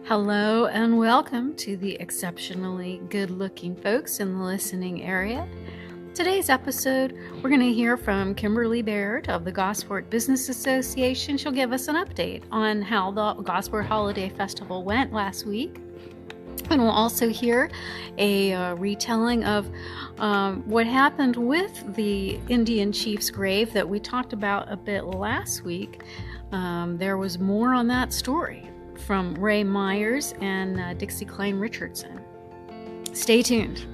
Hello and welcome to the exceptionally good-looking folks in the listening area. Today's episode, we're going to hear from Kimberly Baird of the Gosport Business Association. She'll give us an update on how the Gosport Holiday Festival went last week. And we'll also hear a retelling of what happened with the Indian chief's grave that we talked about a bit last week. There was more on that story from Meyers and Dixie Kline Richardson. Stay tuned.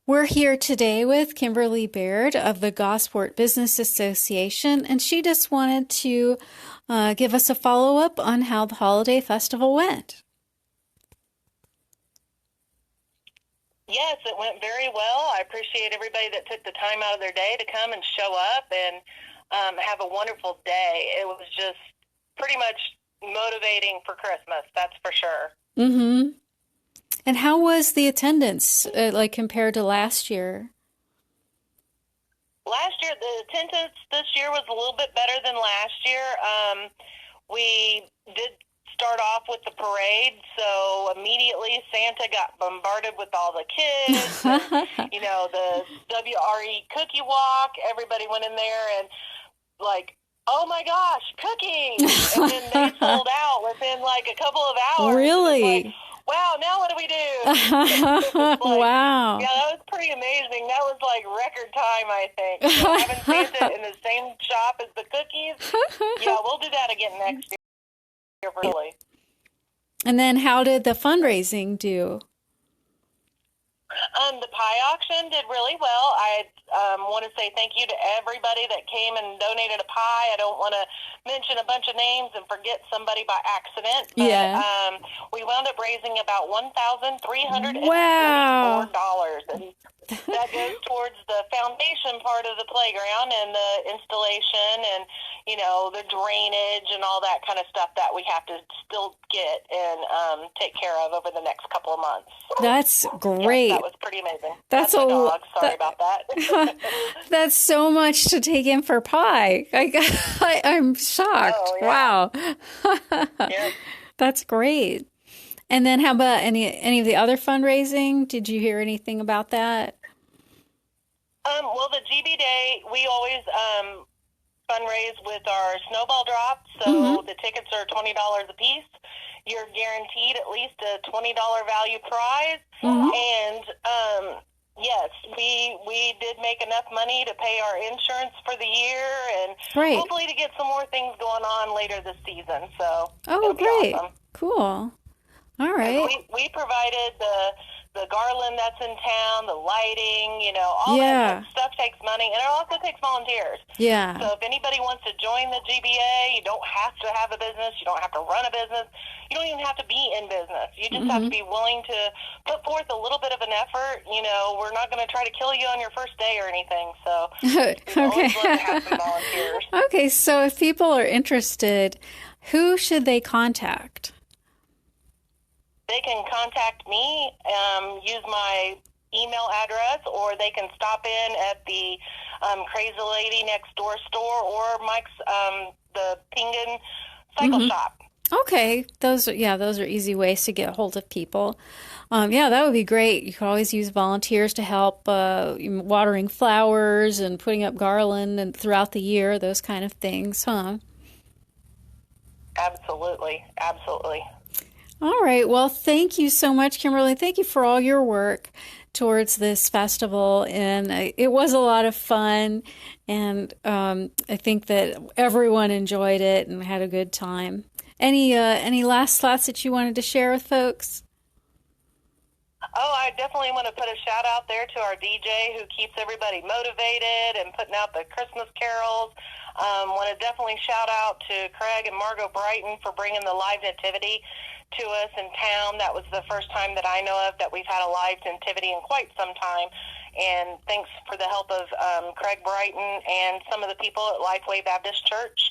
We're here today with Kimberly Baird of the Gosport Business Association, and she just wanted to give us a follow-up on how the holiday festival went. Yes, it went very well. I appreciate everybody that took the time out of their day to come and show up and have a wonderful day. It was just pretty much motivating for Christmas, that's for sure. Mm-hmm. And how was the attendance, like compared to last year? Last year, the attendance this year was a little bit better than last year. We did start off with the parade, so immediately Santa got bombarded with all the kids. And, the WRE cookie walk, everybody went in there and like, oh my gosh, cookies! And then they sold out within like a couple of hours. Really? Like, wow, now what do we do? Wow. Yeah, that was pretty amazing. That was like record time, I think. So having Santa in the same shop as the cookies, yeah, we'll do that again next year. Really. And then how did the fundraising do? The pie auction did really well. I want to say thank you to everybody that came and donated a pie. I don't want to mention a bunch of names and forget somebody by accident. But, we wound up raising about $1,344. Wow. And that goes towards the foundation part of the playground and the installation and, the drainage and all that kind of stuff that we have to still get and take care of over the next couple of months. That's great. Yeah, that was pretty amazing. That's a dog. Sorry about that. That's so much to take in for pie. I'm shocked. Oh, yeah. Wow. Yeah. That's great. And then how about any of the other fundraising? Did you hear anything about that? Well, the GB Day, we always fundraise with our snowball drop. So the tickets are $20 a piece. You're guaranteed at least a $20 value prize. And yes, we did make enough money to pay our insurance for the year and hopefully to get some more things going on later this season. So great. Awesome. Cool. All right. We provided the garland that's in town, the lighting, all that stuff takes money, and it also takes volunteers. Yeah. So if anybody wants to join the GBA, you don't have to have a business. You don't have to run a business. You don't even have to be in business. You just have to be willing to put forth a little bit of an effort. We're not going to try to kill you on your first day or anything. So okay. always love to have some volunteers. Okay, so if people are interested, who should they contact? They can contact me, use my email address, or they can stop in at the Crazy Lady Next Door store or Mike's, the Pingen Cycle Shop. Okay, those are easy ways to get a hold of people. That would be great. You could always use volunteers to help watering flowers and putting up garland and throughout the year, those kind of things, huh? Absolutely. All right. Well, thank you so much, Kimberly. Thank you for all your work towards this festival. And it was a lot of fun. And I think that everyone enjoyed it and had a good time. Any last thoughts that you wanted to share with folks? Oh, I definitely want to put a shout out there to our DJ who keeps everybody motivated and putting out the Christmas carols. Want to definitely shout out to Craig and Margot Brighton for bringing the live nativity to us in town. That was the first time that I know of that we've had a live nativity in quite some time. And thanks for the help of Craig Brighton and some of the people at Lifeway Baptist Church.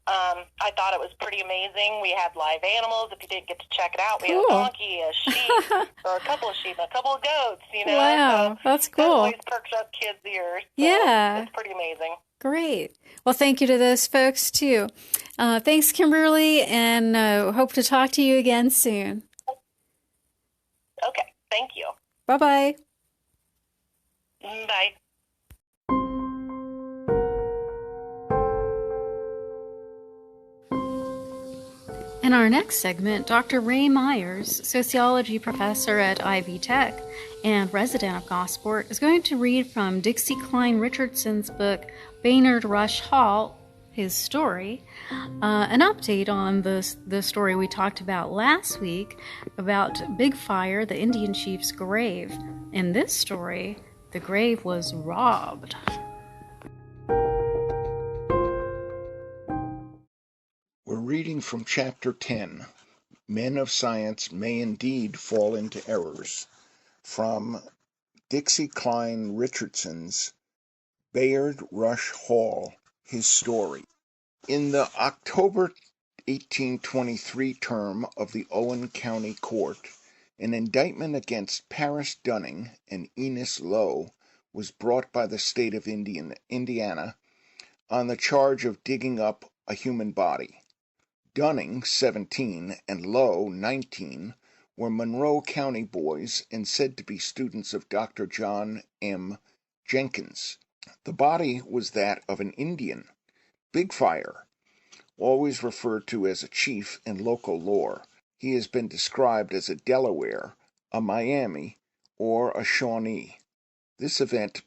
I thought it was pretty amazing. We had live animals. If you didn't get to check it out, we Cool. had a donkey, a sheep, or a couple of sheep, a couple of goats, Wow, So that's cool. that always perks up kids' ears. So yeah. It's pretty amazing. Great. Well, thank you to those folks, too. Thanks, Kimberly, and hope to talk to you again soon. Okay, thank you. Bye-bye. Bye. In our next segment, Dr. Ray Meyers, sociology professor at Ivy Tech and resident of Gosport, is going to read from Dixie Kline Richardson's book, Baynard Rush Hall, his story, an update on the story we talked about last week about Big Fire, the Indian chief's grave. In this story, the grave was robbed. We're reading from Chapter 10, Men of Science May Indeed Fall into Errors, from Dixie Kline Richardson's Baynard Rush Hall, his story. In the October 1823 term of the Owen County Court, an indictment against Paris Dunning and Enos Lowe was brought by the state of Indiana on the charge of digging up a human body. Dunning, 17, and Lowe, 19, were Monroe County boys and said to be students of Dr. John M. Jenkins. The body was that of an Indian, Big Fire, always referred to as a chief in local lore. He has been described as a Delaware, a Miami, or a Shawnee. This event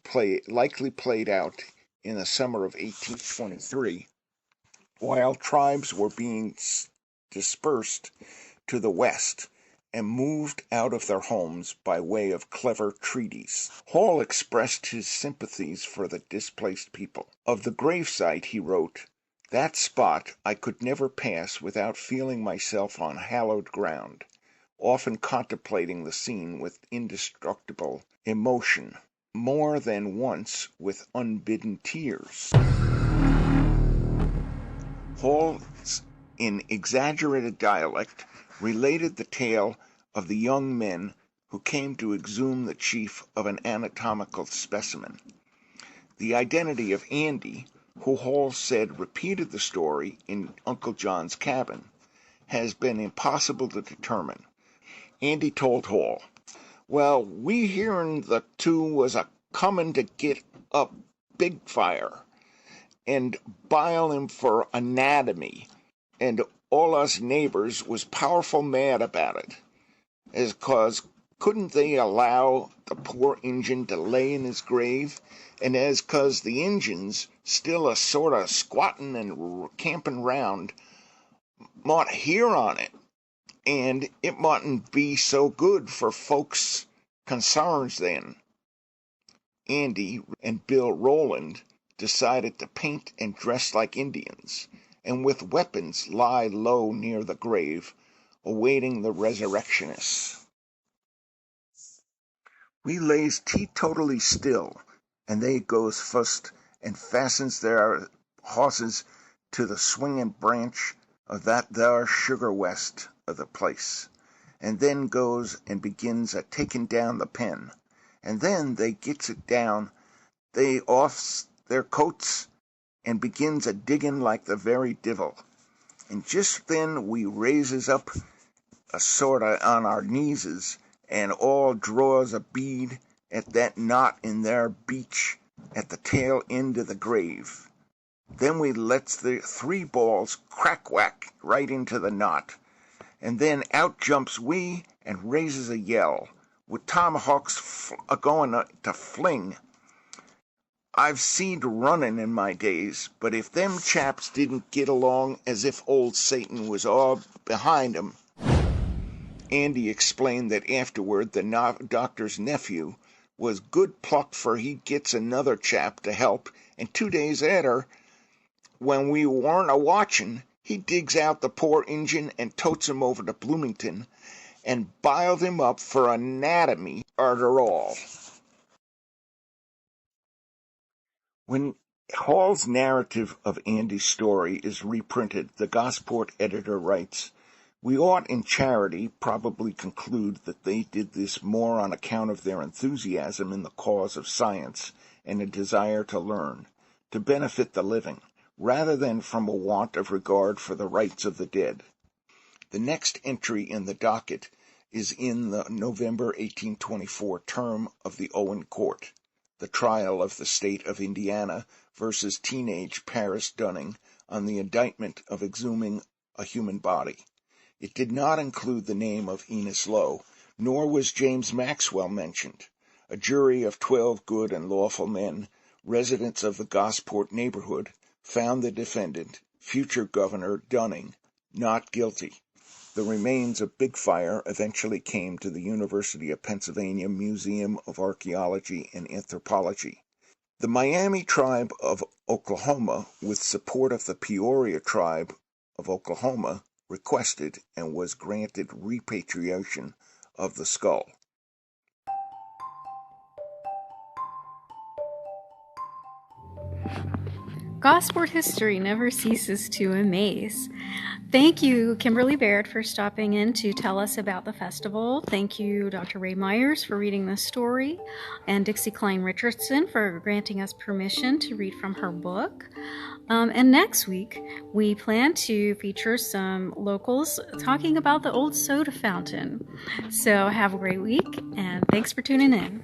likely played out in the summer of 1823. While tribes were being dispersed to the west and moved out of their homes by way of clever treaties. Hall expressed his sympathies for the displaced people. Of the gravesite he wrote, "That spot I could never pass without feeling myself on hallowed ground, often contemplating the scene with indestructible emotion, more than once with unbidden tears." Hall, in exaggerated dialect, related the tale of the young men who came to exhume the chief of an anatomical specimen. The identity of Andy, who Hall said repeated the story in Uncle John's cabin, has been impossible to determine. Andy told Hall, "Well, we hearn the two was a-comin' to get up Big Fire and bile him for anatomy, and all us neighbors was powerful mad about it, as 'cause couldn't they allow the poor Injun to lay in his grave, and as 'cause the Injuns, still a sort of squattin' and campin' round, mought hear on it, and it mightn't be so good for folks consarns then." Andy and Bill Rowland decided to paint and dress like Indians, and with weapons lie low near the grave, awaiting the resurrectionists. We lays teetotally still, and they goes fust and fastens their hosses to the swinging branch of that there sugar west of the place, and then goes and begins a taking down the pen, and then they gets it down, they offs their coats, and begins a digging like the very divil. And just then we raises up a sort of on our kneeses, and all draws a bead at that knot in their beach at the tail end of the grave. Then we lets the 3 balls crack-whack right into the knot, and then out jumps we and raises a yell, with tomahawks a-going to fling. I've seed runnin' in my days, but if them chaps didn't get along as if old Satan was all behind 'em. Andy explained that afterward the doctor's nephew was good pluck, for he gets another chap to help, and 2 days arter, when we warn't a-watchin', he digs out the poor Injun and totes him over to Bloomington, and biled him up for anatomy arter all. When Hall's narrative of Andy's story is reprinted. The Gosport editor writes, "We ought in charity probably conclude that they did this more on account of their enthusiasm in the cause of science and a desire to learn, to benefit the living, rather than from a want of regard for the rights of the dead." The next entry in the docket is in the November 1824 term of the Owen Court, the trial of the state of Indiana versus teenage Paris Dunning on the indictment of exhuming a human body. It did not include the name of Enos Lowe, nor was James Maxwell mentioned. A jury of 12 good and lawful men, residents of the Gosport neighborhood, found the defendant, future Governor Dunning, not guilty. The remains of Big Fire eventually came to the University of Pennsylvania Museum of Archaeology and Anthropology. The Miami tribe of Oklahoma, with support of the Peoria tribe of Oklahoma, requested and was granted repatriation of the skull. Gosport history never ceases to amaze. Thank you, Kimberly Baird, for stopping in to tell us about the festival. Thank you, Dr. Ray Meyers, for reading the story, and Dixie Kline Richardson for granting us permission to read from her book. And next week, we plan to feature some locals talking about the old soda fountain. So have a great week, and thanks for tuning in.